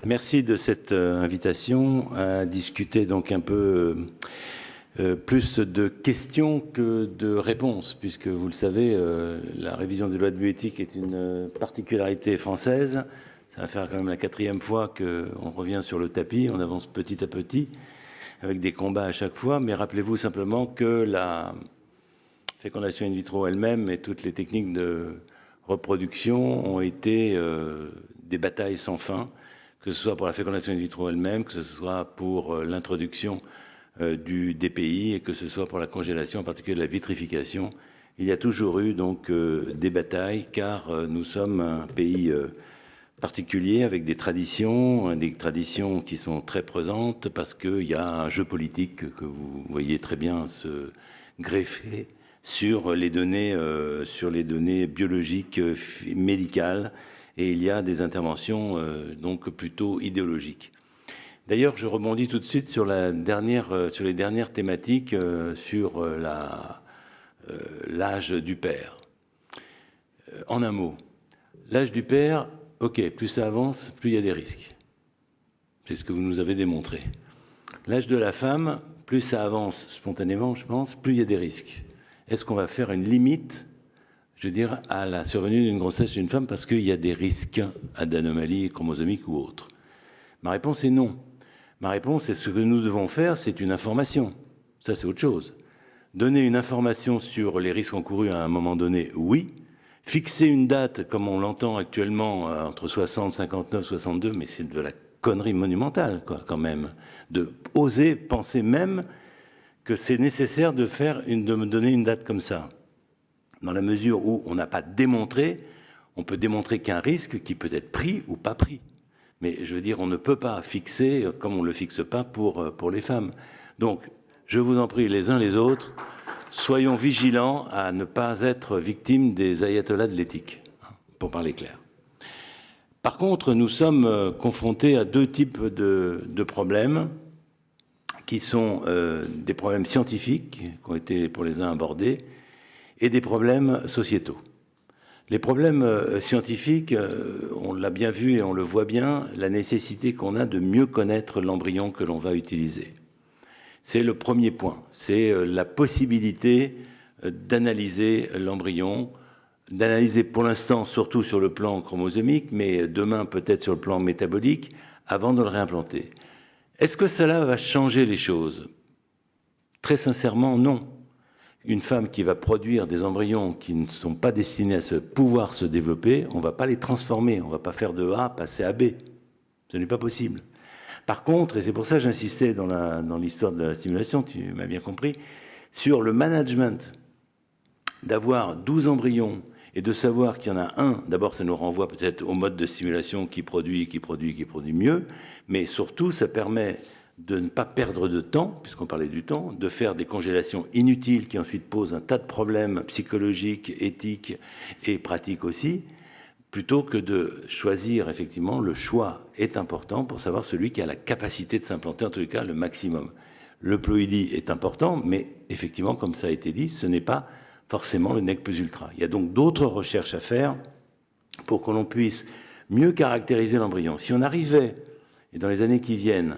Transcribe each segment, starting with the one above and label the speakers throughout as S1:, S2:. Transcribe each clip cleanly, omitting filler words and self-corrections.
S1: Merci de cette invitation à discuter donc un peu plus de questions que de réponses, puisque vous le savez, la révision des lois de bioéthique est une particularité française. Ça va faire quand même la 4e fois qu'on revient sur le tapis, on avance petit à petit, avec des combats à chaque fois, mais rappelez-vous simplement que la fécondation in vitro elle-même et toutes les techniques de reproduction ont été des batailles sans fin, que ce soit pour la fécondation in vitro elle-même, que ce soit pour l'introduction du DPI et que ce soit pour la congélation, en particulier de la vitrification. Il y a toujours eu donc des batailles, car nous sommes un pays particulier avec des traditions qui sont très présentes, parce qu'il y a un jeu politique que vous voyez très bien se greffer sur les données biologiques, médicales, et il y a des interventions donc plutôt idéologiques. D'ailleurs, je rebondis tout de suite sur les dernières thématiques sur l'âge du père. En un mot, l'âge du père, ok, plus ça avance, plus il y a des risques. C'est ce que vous nous avez démontré. L'âge de la femme, plus ça avance spontanément, je pense, plus il y a des risques. Est-ce qu'on va faire une limite, je veux dire, à la survenue d'une grossesse chez une femme parce qu'il y a des risques d'anomalies chromosomiques ou autres? Ma réponse est non. Ma réponse est ce que nous devons faire, c'est une information. Ça, c'est autre chose. Donner une information sur les risques encourus à un moment donné, oui. Fixer une date, comme on l'entend actuellement, entre 60, 59, 62, mais c'est de la connerie monumentale, quoi, quand même. De oser penser même que c'est nécessaire de me donner une date comme ça. Dans la mesure où on n'a pas démontré, on peut démontrer qu'un risque qui peut être pris ou pas pris. Mais je veux dire, on ne peut pas fixer comme on ne le fixe pas pour les femmes. Donc, je vous en prie, les uns les autres, soyons vigilants à ne pas être victimes des ayatollahs de l'éthique, pour parler clair. Par contre, nous sommes confrontés à deux types de problèmes qui sont des problèmes scientifiques, qui ont été pour les uns abordés, et des problèmes sociétaux. Les problèmes scientifiques, on l'a bien vu et on le voit bien, la nécessité qu'on a de mieux connaître l'embryon que l'on va utiliser. C'est le premier point, c'est la possibilité d'analyser l'embryon, d'analyser pour l'instant surtout sur le plan chromosomique, mais demain peut-être sur le plan métabolique, avant de le réimplanter. Est-ce que cela va changer les choses? Très sincèrement, non. Une femme qui va produire des embryons qui ne sont pas destinés à pouvoir se développer, on ne va pas les transformer, on ne va pas faire de A passer à B. Ce n'est pas possible. Par contre, et c'est pour ça que j'insistais dans l'histoire de la stimulation, tu m'as bien compris, sur le management, d'avoir 12 embryons et de savoir qu'il y en a un, d'abord ça nous renvoie peut-être au mode de stimulation qui produit mieux, mais surtout ça permet de ne pas perdre de temps, puisqu'on parlait du temps, de faire des congélations inutiles qui ensuite posent un tas de problèmes psychologiques, éthiques et pratiques aussi, plutôt que de choisir, effectivement, le choix est important pour savoir celui qui a la capacité de s'implanter, en tout cas le maximum. Le ploïdie est important, mais effectivement, comme ça a été dit, ce n'est pas forcément le nec plus ultra. Il y a donc d'autres recherches à faire pour que l'on puisse mieux caractériser l'embryon. Si on arrivait, et dans les années qui viennent,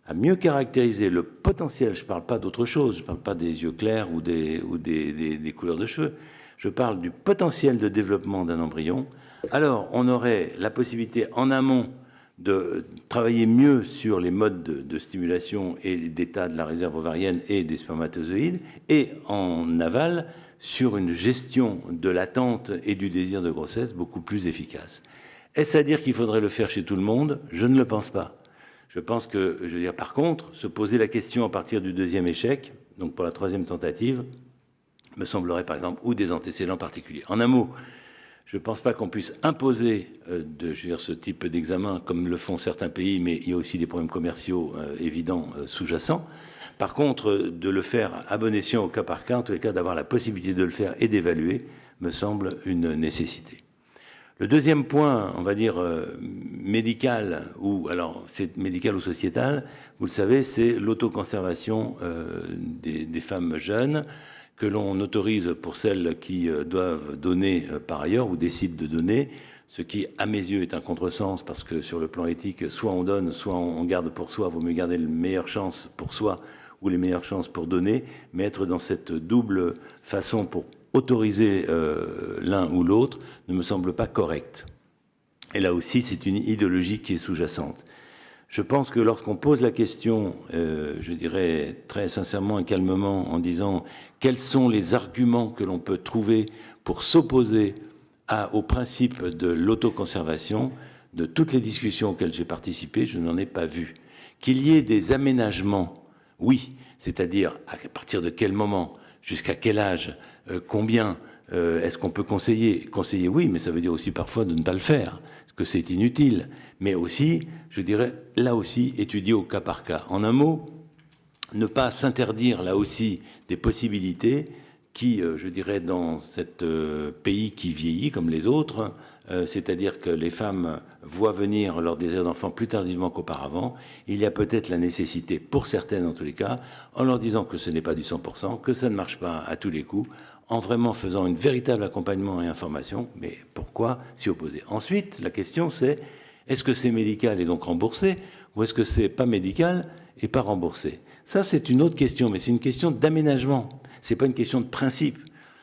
S1: à mieux caractériser le potentiel, je ne parle pas d'autre chose, je ne parle pas des yeux clairs ou des couleurs de cheveux, je parle du potentiel de développement d'un embryon, alors on aurait la possibilité en amont de travailler mieux sur les modes de stimulation et d'état de la réserve ovarienne et des spermatozoïdes, et en aval sur une gestion de l'attente et du désir de grossesse beaucoup plus efficace. Est-ce à dire qu'il faudrait le faire chez tout le monde? Je ne le pense pas. Je pense que, je veux dire, par contre, se poser la question à partir du deuxième échec, donc pour la troisième tentative, me semblerait par exemple, ou des antécédents particuliers. En un mot, je ne pense pas qu'on puisse imposer ce type d'examen comme le font certains pays, mais il y a aussi des problèmes commerciaux évidents sous-jacents. Par contre, de le faire à bon escient au cas par cas, en tous les cas d'avoir la possibilité de le faire et d'évaluer, me semble une nécessité. Le deuxième point, on va dire médical, ou alors c'est médical ou sociétal, vous le savez, c'est l'autoconservation des femmes jeunes que l'on autorise pour celles qui doivent donner par ailleurs ou décident de donner, ce qui, à mes yeux, est un contresens parce que sur le plan éthique, soit on donne, soit on garde pour soi. Vaut mieux garder les meilleures chances pour soi ou les meilleures chances pour donner, mais être dans cette double façon pour autoriser l'un ou l'autre ne me semble pas correct. Et là aussi, c'est une idéologie qui est sous-jacente. Je pense que lorsqu'on pose la question, je dirais très sincèrement et calmement, en disant quels sont les arguments que l'on peut trouver pour s'opposer au principe de l'autoconservation, de toutes les discussions auxquelles j'ai participé, je n'en ai pas vu. Qu'il y ait des aménagements, oui, c'est-à-dire à partir de quel moment, jusqu'à quel âge, combien est-ce qu'on peut conseiller? Conseiller, oui, mais ça veut dire aussi parfois de ne pas le faire, parce que c'est inutile. Mais aussi, je dirais, là aussi, étudier au cas par cas. En un mot, ne pas s'interdire là aussi des possibilités qui, je dirais, dans ce pays qui vieillit comme les autres, c'est-à-dire que les femmes voient venir leur désir d'enfant plus tardivement qu'auparavant, il y a peut-être la nécessité, pour certaines en tous les cas, en leur disant que ce n'est pas du 100%, que ça ne marche pas à tous les coups, en vraiment faisant un véritable accompagnement et information, mais pourquoi s'y opposer? Ensuite, la question c'est, est-ce que c'est médical et donc remboursé, ou est-ce que c'est pas médical et pas remboursé? Ça, c'est une autre question, mais c'est une question d'aménagement. C'est pas une question de principe.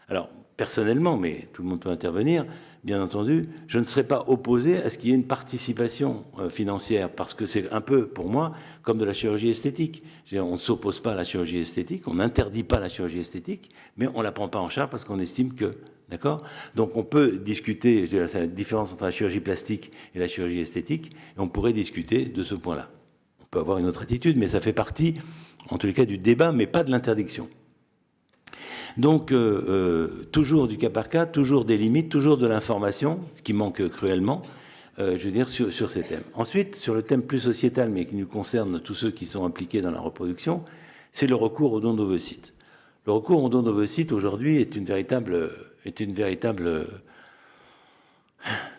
S1: Alors, personnellement, mais tout le monde peut intervenir, bien entendu, je ne serais pas opposé à ce qu'il y ait une participation financière, parce que c'est un peu, pour moi, comme de la chirurgie esthétique. On ne s'oppose pas à la chirurgie esthétique, on n'interdit pas la chirurgie esthétique, mais on ne la prend pas en charge parce qu'on estime que... D'accord? Donc on peut discuter de la différence entre la chirurgie plastique et la chirurgie esthétique, et on pourrait discuter de ce point-là. On peut avoir une autre attitude, mais ça fait partie, en tous les cas, du débat, mais pas de l'interdiction. Donc, toujours du cas par cas, toujours des limites, toujours de l'information, ce qui manque cruellement, je veux dire, sur ces thèmes. Ensuite, sur le thème plus sociétal, mais qui nous concerne tous ceux qui sont impliqués dans la reproduction, c'est le recours aux dons d'ovocytes. Le recours aux dons d'ovocytes, aujourd'hui, est une véritable...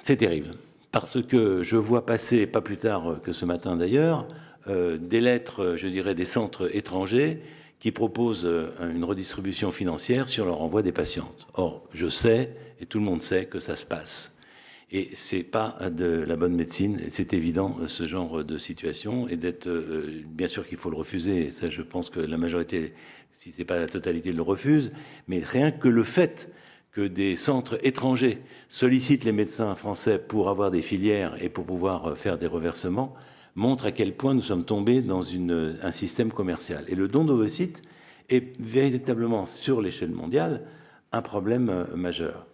S1: C'est terrible. Parce que je vois passer, pas plus tard que ce matin d'ailleurs, des lettres, je dirais, des centres étrangers qui proposent une redistribution financière sur le renvoi des patientes. Or, je sais, et tout le monde sait, que ça se passe. Et c'est pas de la bonne médecine, c'est évident, ce genre de situation, et d'être, bien sûr qu'il faut le refuser, ça je pense que la majorité, si c'est pas la totalité, le refuse, mais rien que le fait que des centres étrangers sollicitent les médecins français pour avoir des filières et pour pouvoir faire des reversements, montre à quel point nous sommes tombés dans un système commercial. Et le don d'ovocytes est véritablement, sur l'échelle mondiale, un problème majeur.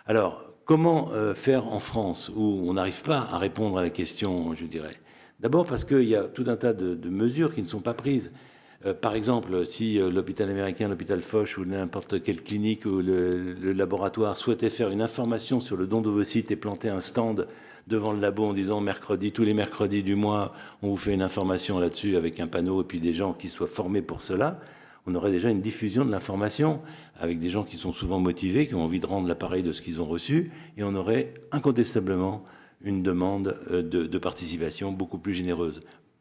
S1: Alors, comment faire en France, où on n'arrive pas à répondre à la question, je dirais? D'abord parce qu'il y a tout un tas de mesures qui ne sont pas prises. Par exemple, si l'hôpital américain, l'hôpital Foch ou n'importe quelle clinique ou le laboratoire souhaitait faire une information sur le don d'ovocytes et planter un stand devant le labo en disant mercredi, tous les mercredis du mois, on vous fait une information là-dessus avec un panneau et puis des gens qui soient formés pour cela, on aurait déjà une diffusion de l'information avec des gens qui sont souvent motivés, qui ont envie de rendre l'appareil de ce qu'ils ont reçu, et on aurait incontestablement une demande de participation beaucoup plus généreuse.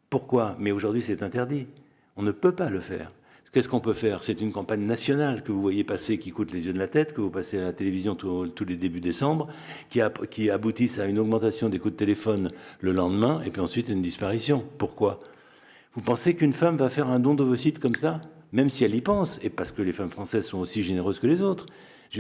S1: Pourquoi? Mais aujourd'hui, c'est interdit. On ne peut pas le faire. Qu'est-ce qu'on peut faire? C'est une campagne nationale que vous voyez passer, qui coûte les yeux de la tête, que vous passez à la télévision tous les débuts décembre, qui aboutissent à une augmentation des coûts de téléphone le lendemain, et puis ensuite une disparition. Pourquoi? Vous pensez qu'une femme va faire un don d'ovocytes comme ça? Même si elle y pense, et parce que les femmes françaises sont aussi généreuses que les autres,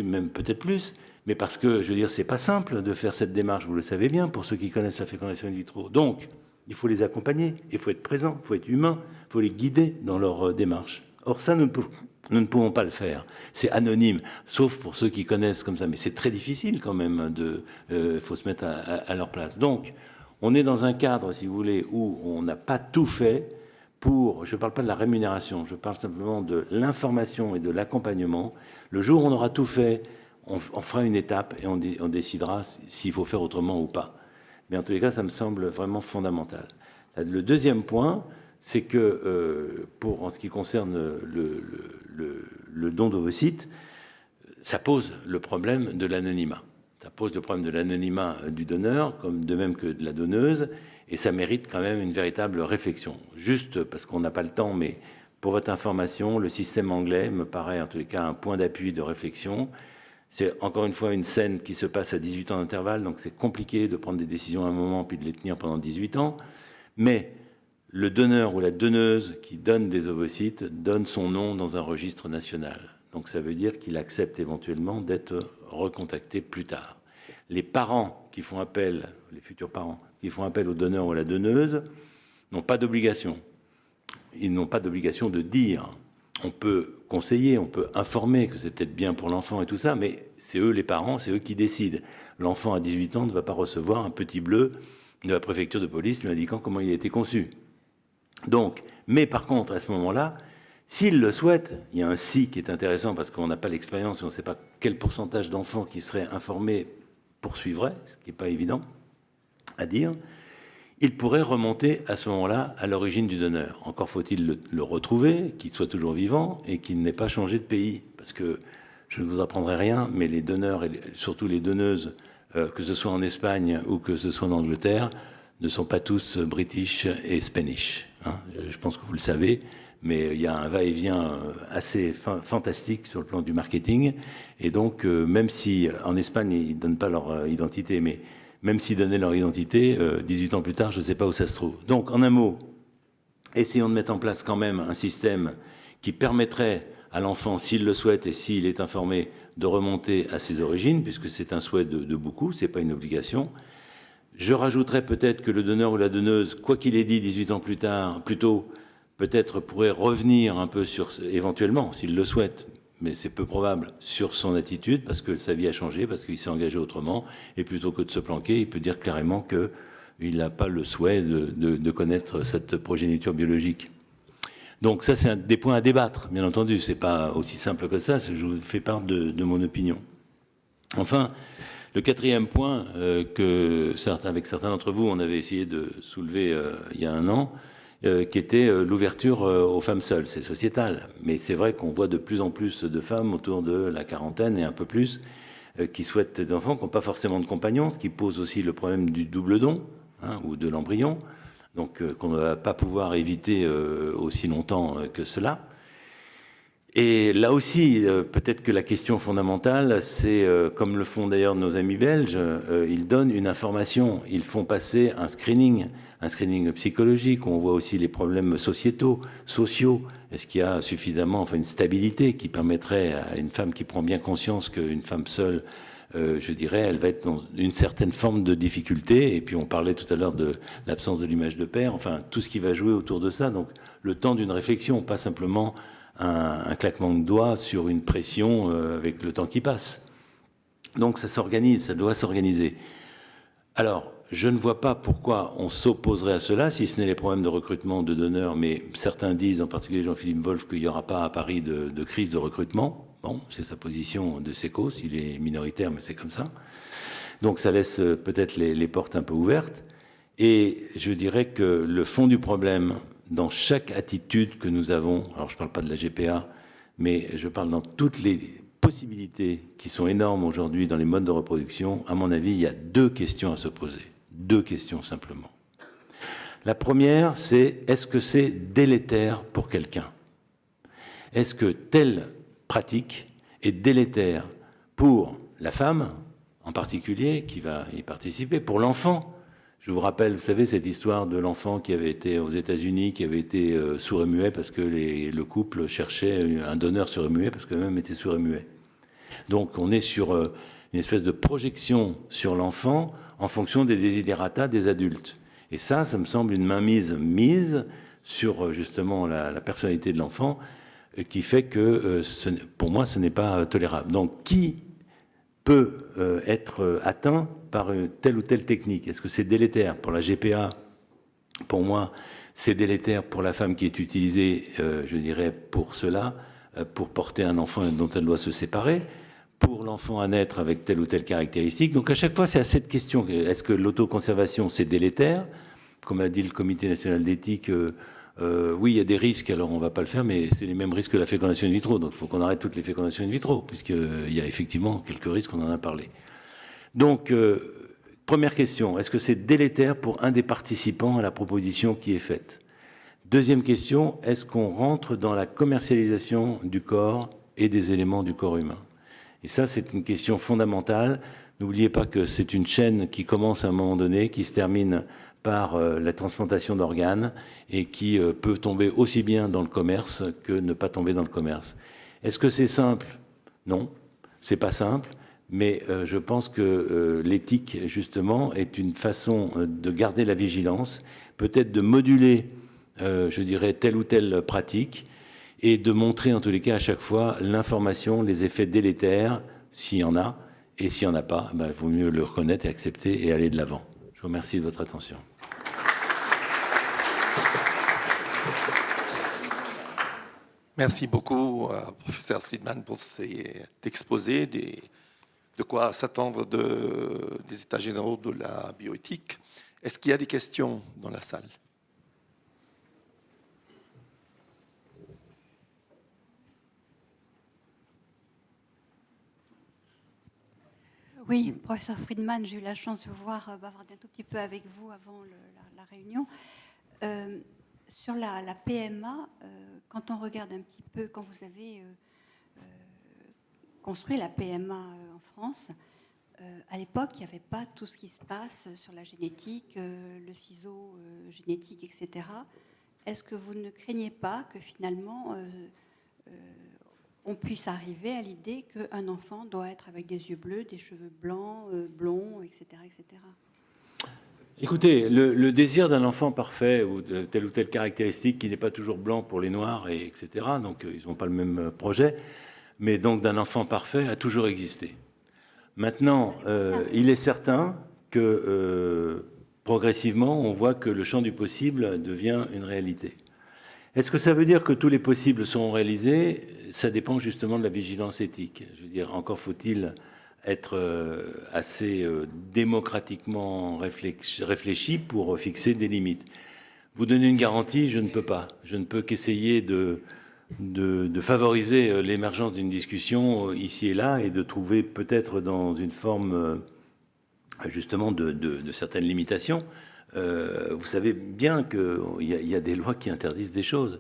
S1: même peut-être plus, mais parce que, je veux dire, c'est pas simple de faire cette démarche, vous le savez bien, pour ceux qui connaissent la fécondation in vitro. Donc, il faut les accompagner, il faut être présent, il faut être humain, il faut les guider dans leur démarche. Or, ça, nous ne pouvons pas le faire. C'est anonyme, sauf pour ceux qui connaissent comme ça. Mais c'est très difficile quand même, il faut se mettre à leur place. Donc, on est dans un cadre, si vous voulez, où on n'a pas tout fait pour, je ne parle pas de la rémunération, je parle simplement de l'information et de l'accompagnement. Le jour où on aura tout fait, on fera une étape et on décidera s'il faut faire autrement ou pas. Mais en tous les cas, ça me semble vraiment fondamental. Le deuxième point, c'est que, en ce qui concerne le don d'ovocytes, ça pose le problème de l'anonymat. Ça pose le problème de l'anonymat du donneur, comme de même que de la donneuse, et ça mérite quand même une véritable réflexion. Juste parce qu'on n'a pas le temps, mais Pour votre information, le système anglais me paraît en tous les cas un point d'appui de réflexion. C'est encore une fois une scène qui se passe à 18 ans d'intervalle, donc c'est compliqué de prendre des décisions à un moment puis de les tenir pendant 18 ans. Mais le donneur ou la donneuse qui donne des ovocytes donne son nom dans un registre national. Donc ça veut dire qu'il accepte éventuellement d'être recontacté plus tard. Les parents qui font appel, les futurs parents, qui font appel au donneur ou à la donneuse, n'ont pas d'obligation. Ils n'ont pas d'obligation de dire. On peut conseiller, on peut informer que c'est peut-être bien pour l'enfant et tout ça, mais c'est eux les parents, c'est eux qui décident. L'enfant à 18 ans ne va pas recevoir un petit bleu de la préfecture de police lui indiquant comment il a été conçu. Donc, mais par contre, à ce moment-là, s'il le souhaite, il y a un si qui est intéressant parce qu'on n'a pas l'expérience et on ne sait pas quel pourcentage d'enfants qui seraient informés poursuivraient, ce qui n'est pas évident à dire. Il pourrait remonter à ce moment-là à l'origine du donneur. Encore faut-il le retrouver, qu'il soit toujours vivant et qu'il n'ait pas changé de pays. Parce que je ne vous apprendrai rien, mais les donneurs et surtout les donneuses, que ce soit en Espagne ou que ce soit en Angleterre, ne sont pas tous british et spanish. Hein. Je pense que vous le savez, mais il y a un va-et-vient assez fantastique sur le plan du marketing. Et donc, même si en Espagne, ils ne donnent pas leur identité, mais même s'ils donnaient leur identité, 18 ans plus tard, je ne sais pas où ça se trouve. Donc, en un mot, essayons de mettre en place quand même un système qui permettrait à l'enfant, s'il le souhaite et s'il est informé, de remonter à ses origines, puisque c'est un souhait de beaucoup, ce n'est pas une obligation. Je rajouterais peut-être que le donneur ou la donneuse, quoi qu'il ait dit 18 ans plus tôt, peut-être pourrait revenir un peu sur, éventuellement, s'il le souhaite, mais c'est peu probable, sur son attitude, parce que sa vie a changé, parce qu'il s'est engagé autrement, et plutôt que de se planquer, il peut dire clairement qu'il n'a pas le souhait de connaître cette progéniture biologique. Donc ça, c'est des points à débattre, bien entendu, c'est pas aussi simple que ça, je vous fais part de mon opinion. Enfin, le quatrième point avec certains d'entre vous, on avait essayé de soulever il y a un an, qui était l'ouverture aux femmes seules. C'est sociétal, mais c'est vrai qu'on voit de plus en plus de femmes autour de la quarantaine et un peu plus qui souhaitent des enfants, qui n'ont pas forcément de compagnons, ce qui pose aussi le problème du double don hein, ou de l'embryon, donc qu'on ne va pas pouvoir éviter aussi longtemps que cela. Et là aussi, peut-être que la question fondamentale, c'est, comme le font d'ailleurs nos amis belges, ils donnent une information, ils font passer un screening psychologique, on voit aussi les problèmes sociaux. Est-ce qu'il y a suffisamment, une stabilité qui permettrait à une femme qui prend bien conscience qu'une femme seule, je dirais, elle va être dans une certaine forme de difficulté. Et puis on parlait tout à l'heure de l'absence de l'image de père, tout ce qui va jouer autour de ça. Donc le temps d'une réflexion, pas simplement un claquement de doigts sur une pression avec le temps qui passe. Donc ça s'organise, ça doit s'organiser. Alors, je ne vois pas pourquoi on s'opposerait à cela, si ce n'est les problèmes de recrutement de donneurs, mais certains disent, en particulier Jean-Philippe Wolff, qu'il n'y aura pas à Paris de crise de recrutement. Bon, c'est sa position de Secos, il est minoritaire, mais c'est comme ça. Donc ça laisse peut-être les portes un peu ouvertes. Et je dirais que le fond du problème, dans chaque attitude que nous avons, alors je ne parle pas de la GPA, mais je parle dans toutes les possibilités qui sont énormes aujourd'hui dans les modes de reproduction, à mon avis, il y a deux questions à se poser. Deux questions simplement. La première, c'est est-ce que c'est délétère pour quelqu'un? Est-ce que telle pratique est délétère pour la femme, en particulier, qui va y participer, pour l'enfant? Je vous rappelle, vous savez, cette histoire de l'enfant qui avait été aux États-Unis, qui avait été sourd et muet parce que le couple cherchait un donneur sourd et muet parce que même était sourd et muet. Donc on est sur une espèce de projection sur l'enfant en fonction des desiderata des adultes. Et ça me semble une mainmise mise sur justement la personnalité de l'enfant qui fait que pour moi ce n'est pas tolérable. Donc qui peut être atteint par telle ou telle technique? Est-ce que c'est délétère pour la GPA? Pour moi, c'est délétère pour la femme qui est utilisée, je dirais, pour cela, pour porter un enfant dont elle doit se séparer, pour l'enfant à naître avec telle ou telle caractéristique. Donc à chaque fois, c'est à cette question. Est-ce que l'autoconservation, c'est délétère? Comme a dit le Comité national d'éthique, oui, il y a des risques, alors on ne va pas le faire, mais c'est les mêmes risques que la fécondation in vitro. Donc il faut qu'on arrête toutes les fécondations in vitro, puisqu'il y a effectivement quelques risques, on en a parlé. Donc, première question, est-ce que c'est délétère pour un des participants à la proposition qui est faite? Deuxième question, est-ce qu'on rentre dans la commercialisation du corps et des éléments du corps humain? Et ça, c'est une question fondamentale. N'oubliez pas que c'est une chaîne qui commence à un moment donné, qui se termine par la transplantation d'organes et qui peut tomber aussi bien dans le commerce que ne pas tomber dans le commerce. Est-ce que c'est simple? Non, c'est pas simple, mais je pense que l'éthique, justement, est une façon de garder la vigilance, peut-être de moduler, je dirais, telle ou telle pratique, et de montrer en tous les cas à chaque fois l'information, les effets délétères, s'il y en a, et s'il n'y en a pas, il vaut mieux le reconnaître et accepter et aller de l'avant. Je vous remercie de votre attention.
S2: Merci beaucoup, professeur Friedman, pour cet exposé de quoi s'attendre des états généraux de la bioéthique. Est-ce qu'il y a des questions dans la salle?
S3: Oui, professeur Friedman, j'ai eu la chance de vous voir bavarder un tout petit peu avec vous avant la réunion. Sur la PMA, quand on regarde un petit peu, quand vous avez construit la PMA en France, à l'époque, il n'y avait pas tout ce qui se passe sur la génétique, le ciseau génétique, etc. Est-ce que vous ne craignez pas que finalement on puisse arriver à l'idée qu'un enfant doit être avec des yeux bleus, des cheveux blancs, blonds, etc., etc.
S1: Écoutez, le désir d'un enfant parfait ou de telle ou telle caractéristique qui n'est pas toujours blanc pour les noirs, etc., donc ils n'ont pas le même projet, mais donc d'un enfant parfait a toujours existé. Maintenant, il est certain que progressivement, on voit que le champ du possible devient une réalité. Est-ce que ça veut dire que tous les possibles seront réalisés? Ça dépend justement de la vigilance éthique. Je veux dire, encore faut-il être assez démocratiquement réfléchi pour fixer des limites. Vous donner une garantie, je ne peux pas. Je ne peux qu'essayer de favoriser l'émergence d'une discussion ici et là et de trouver peut-être dans une forme justement de certaines limitations. Vous savez bien qu'il y a des lois qui interdisent des choses.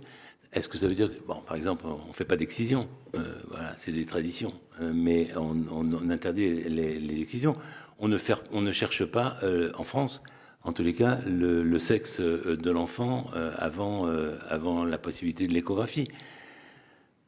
S1: Est-ce que ça veut dire que, bon, par exemple, on ne fait pas d'excision, voilà, c'est des traditions, mais on interdit les excisions. On ne cherche pas, en France, en tous les cas, le sexe de l'enfant avant la possibilité de l'échographie.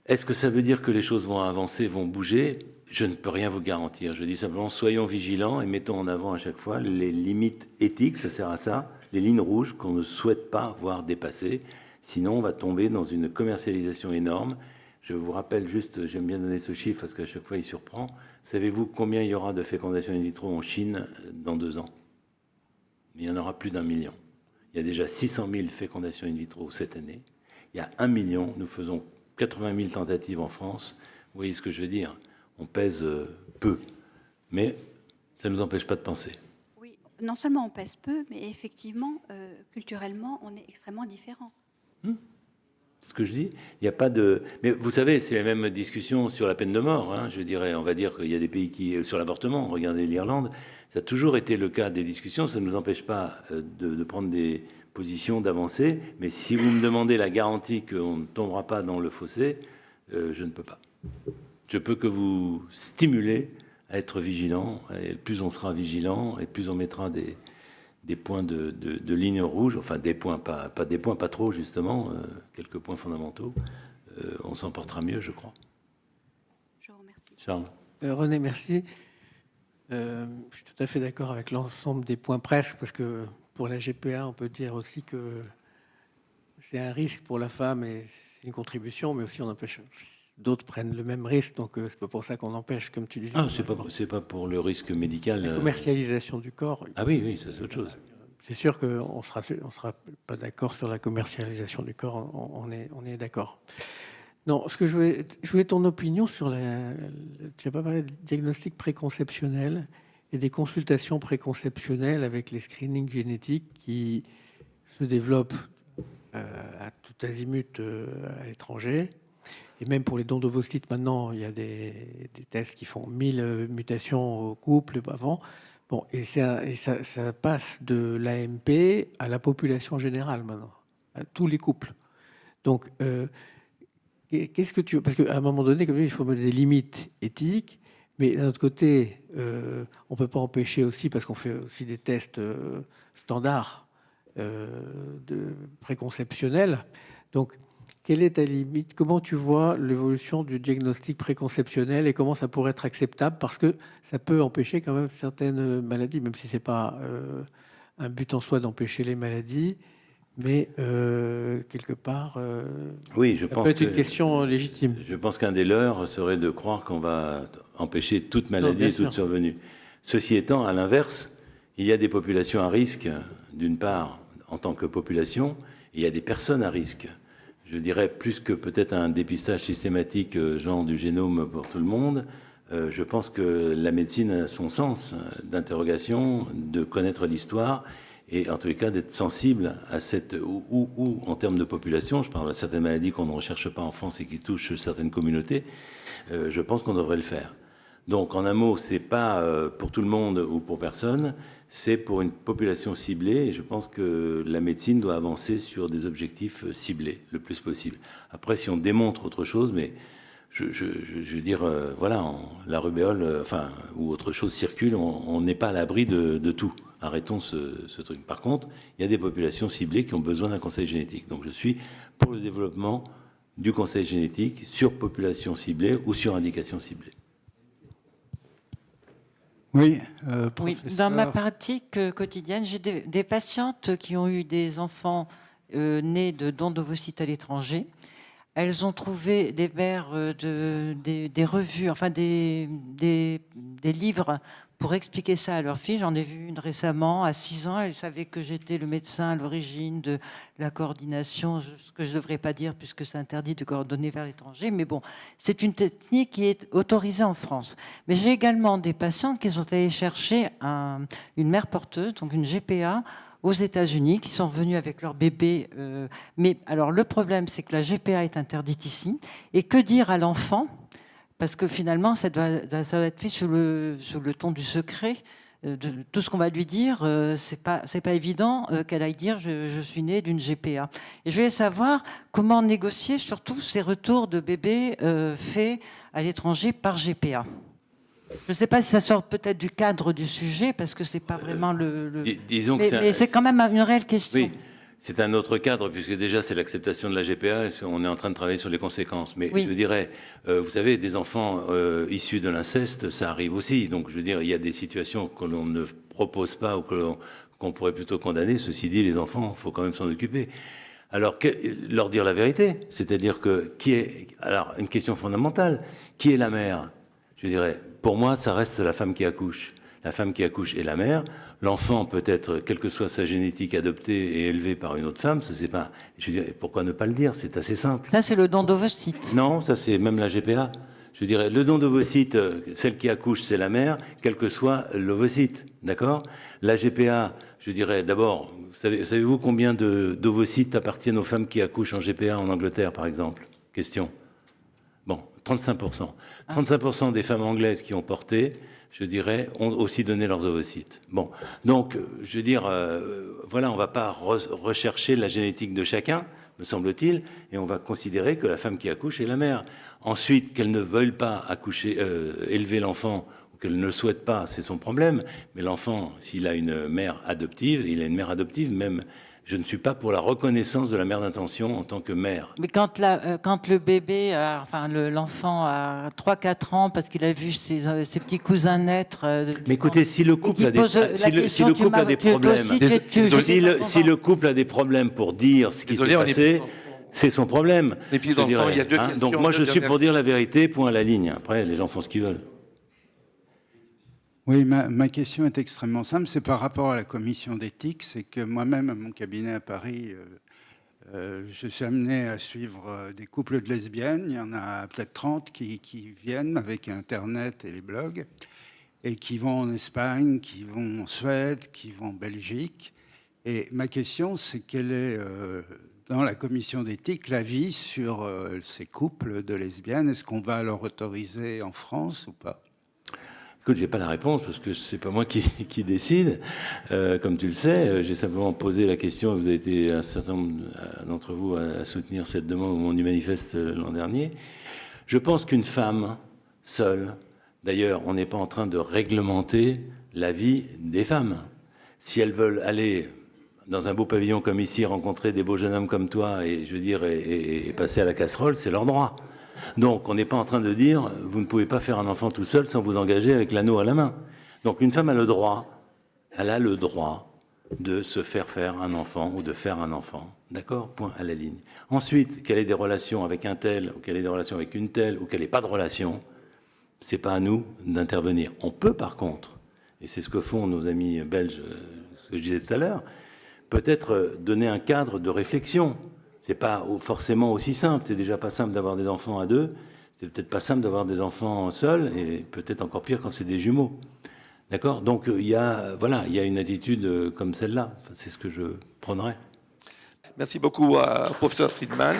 S1: Est-ce que ça veut dire que les choses vont avancer, vont bouger? Je ne peux rien vous garantir. Je dis simplement, soyons vigilants et mettons en avant à chaque fois les limites éthiques, ça sert à ça, les lignes rouges qu'on ne souhaite pas voir dépassées. Sinon, on va tomber dans une commercialisation énorme. Je vous rappelle juste, j'aime bien donner ce chiffre parce qu'à chaque fois, il surprend. Savez-vous combien il y aura de fécondation in vitro en Chine dans 2 ans? Il y en aura plus d'1 million. Il y a déjà 600 000 fécondations in vitro cette année. Il y a 1 million. Nous faisons 80 000 tentatives en France. Vous voyez ce que je veux dire? On pèse peu, mais ça ne nous empêche pas de penser.
S3: Oui, non seulement on pèse peu, mais effectivement, culturellement, on est extrêmement différents.
S1: C'est ce que je dis. Il n'y a pas de... Mais vous savez, c'est la même discussion sur la peine de mort. Hein, je dirais, on va dire qu'il y a des pays qui... Sur l'avortement, regardez l'Irlande, ça a toujours été le cas des discussions. Ça ne nous empêche pas de prendre des positions, d'avancer. Mais si vous me demandez la garantie qu'on ne tombera pas dans le fossé, je ne peux pas. Je peux que vous stimuler à être vigilant. Et plus on sera vigilant, et plus on mettra des points de ligne rouge, enfin des points, pas des points, pas trop justement, quelques points fondamentaux, on s'en portera mieux, je crois.
S3: Je vous remercie.
S1: Charles.
S4: René, merci. Je suis tout à fait d'accord avec l'ensemble des points presque, parce que pour la GPA, on peut dire aussi que c'est un risque pour la femme et c'est une contribution, mais aussi on empêche... D'autres prennent le même risque, donc c'est pas pour ça qu'on empêche, comme tu disais.
S1: Ah, c'est pas pour le risque médical.
S4: La commercialisation du corps.
S1: Ah oui, ça c'est autre chose.
S4: C'est sûr qu'on sera pas d'accord sur la commercialisation du corps, on est d'accord. Non, ce que je voulais ton opinion sur tu n'as pas parlé de diagnostic préconceptionnel et des consultations préconceptionnelles avec les screenings génétiques qui se développent à tout azimut à l'étranger. Et même pour les dons d'ovocytes, maintenant, il y a des tests qui font 1000 mutations au couple avant. Bon, et ça passe de l'AMP à la population générale maintenant. à tous les couples. Donc, qu'est-ce que parce qu'à un moment donné, comme dit, il faut mettre des limites éthiques, mais d'un autre côté, on ne peut pas empêcher aussi, parce qu'on fait aussi des tests standards préconceptionnels. Donc, quelle est ta limite? Comment tu vois l'évolution du diagnostic préconceptionnel et comment ça pourrait être acceptable? Parce que ça peut empêcher quand même certaines maladies, même si ce n'est pas un but en soi d'empêcher les maladies, mais quelque part,
S1: Oui, je
S4: ça
S1: pense
S4: peut être
S1: que
S4: une question légitime.
S1: je pense qu'un des leurs serait de croire qu'on va empêcher toute maladie
S4: bien
S1: et toute
S4: sûr.
S1: survenue. Ceci étant, à l'inverse, il y a des populations à risque, d'une part, en tant que population, et il y a des personnes à risque. Je dirais plus que peut-être un dépistage systématique, genre du génome pour tout le monde. Je pense que la médecine a son sens d'interrogation, de connaître l'histoire, et en tous les cas d'être sensible à cette ou en termes de population, je parle de certaines maladies qu'on ne recherche pas en France et qui touchent certaines communautés, je pense qu'on devrait le faire. Donc en un mot, c'est pas pour tout le monde ou pour personne, c'est pour une population ciblée, et je pense que la médecine doit avancer sur des objectifs ciblés le plus possible. Après, si on démontre autre chose, mais je veux dire, voilà, la rubéole, enfin, ou autre chose circule, on n'est pas à l'abri de tout. Arrêtons ce truc. Par contre, il y a des populations ciblées qui ont besoin d'un conseil génétique. Donc je suis pour le développement du conseil génétique sur population ciblée ou sur indication ciblée.
S5: Oui,
S6: Oui,
S5: professeur.
S6: dans ma pratique quotidienne, j'ai des patientes qui ont eu des enfants nés de dons d'ovocytes à l'étranger. Elles ont trouvé des mères, des revues, enfin des livres pour expliquer ça à leur fille. J'en ai vu une récemment, à 6 ans. Elle savait que j'étais le médecin à l'origine de la coordination, ce que je ne devrais pas dire puisque c'est interdit de coordonner vers l'étranger. Mais bon, c'est une technique qui est autorisée en France. Mais j'ai également des patientes qui sont allées chercher une mère porteuse, donc une GPA, aux États-Unis, qui sont venus avec leur bébé. Mais alors, le problème, c'est que la GPA est interdite ici. Et que dire à l'enfant? Parce que finalement, ça doit être fait sous le ton du secret. Tout ce qu'on va lui dire, c'est pas évident qu'elle aille dire je suis née d'une GPA. Et je voulais savoir comment négocier surtout ces retours de bébés faits à l'étranger par GPA. Je ne sais pas si ça sort peut-être du cadre du sujet, parce que c'est pas vraiment
S1: Disons que
S6: mais c'est quand même une réelle question.
S1: Oui, c'est un autre cadre, puisque déjà c'est l'acceptation de la GPA, et on est en train de travailler sur les conséquences. Mais
S6: Oui.
S1: je dirais, vous savez, des enfants issus de l'inceste, ça arrive aussi. Donc je veux dire, il y a des situations que l'on ne propose pas ou qu'on pourrait plutôt condamner. Ceci dit, les enfants, il faut quand même s'en occuper. Alors, leur dire la vérité, c'est-à-dire que alors, une question fondamentale, qui est la mère? Je dirais, pour moi, ça reste la femme qui accouche. La femme qui accouche est la mère. L'enfant peut être, quelle que soit sa génétique, adopté et élevé par une autre femme. Ça, c'est pas. Je dirais, pourquoi ne pas le dire? C'est assez simple.
S6: Ça, c'est le don d'ovocytes.
S1: Non, ça c'est même la GPA. Je dirais, le don d'ovocytes, celle qui accouche, c'est la mère, quel que soit l'ovocyte, d'accord? La GPA, je dirais, d'abord, savez-vous combien d'ovocytes appartiennent aux femmes qui accouchent en GPA en Angleterre, par exemple? Question. Bon, 35%. 35% des femmes anglaises qui ont porté, je dirais, ont aussi donné leurs ovocytes. Bon, donc, je veux dire, voilà, on ne va pas rechercher la génétique de chacun, me semble-t-il, et on va considérer que la femme qui accouche est la mère. Ensuite, qu'elle ne veuille pas accoucher, élever l'enfant, ou qu'elle ne le souhaite pas, c'est son problème. Mais l'enfant, s'il a une mère adoptive, il a une mère adoptive, même. Je ne suis pas pour la reconnaissance de la mère d'intention en tant que mère.
S6: Mais quand le bébé, l'enfant a 3-4 ans, parce qu'il a vu ses petits cousins naître...
S1: Mais écoutez, si le couple a des problèmes, si le couple a des problèmes pour dire ce qui s'est passé, c'est son problème.
S2: Et puis dans le temps, il y a deux questions.
S1: Donc moi, je suis pour dire la vérité, point à la ligne. Après, les gens font ce qu'ils veulent.
S5: Oui, ma question est extrêmement simple. C'est par rapport à la commission d'éthique. C'est que moi-même, à mon cabinet à Paris, je suis amené à suivre des couples de lesbiennes. Il y en a peut-être 30 qui viennent avec Internet et les blogs, et qui vont en Espagne, qui vont en Suède, qui vont en Belgique. Et ma question, c'est quelle est, dans la commission d'éthique, l'avis sur ces couples de lesbiennes? Est-ce qu'on va leur autoriser en France ou pas?
S1: Écoute, j'ai pas la réponse parce que c'est pas moi qui décide. Comme tu le sais, j'ai simplement posé la question. Vous avez été un certain nombre d'entre vous à soutenir cette demande au moment du manifeste l'an dernier. Je pense qu'une femme seule, d'ailleurs, on n'est pas en train de réglementer la vie des femmes. Si elles veulent aller dans un beau pavillon comme ici, rencontrer des beaux jeunes hommes comme toi et je veux dire et passer à la casserole, c'est leur droit. Donc, on n'est pas en train de dire, vous ne pouvez pas faire un enfant tout seul sans vous engager avec l'anneau à la main. Donc, une femme a le droit de se faire un enfant ou de faire un enfant. D'accord ? Point à la ligne. Ensuite, qu'elle ait des relations avec un tel, ou qu'elle ait des relations avec une telle, ou qu'elle n'ait pas de relation, c'est pas à nous d'intervenir. On peut, par contre, et c'est ce que font nos amis belges, ce que je disais tout à l'heure, peut-être donner un cadre de réflexion. C'est pas forcément aussi simple. C'est déjà pas simple d'avoir des enfants à deux. C'est peut-être pas simple d'avoir des enfants seuls, et peut-être encore pire quand c'est des jumeaux. D'accord ? Donc il y a une attitude comme celle-là. Enfin, c'est ce que je prônerais.
S2: Merci beaucoup, professeur Friedman.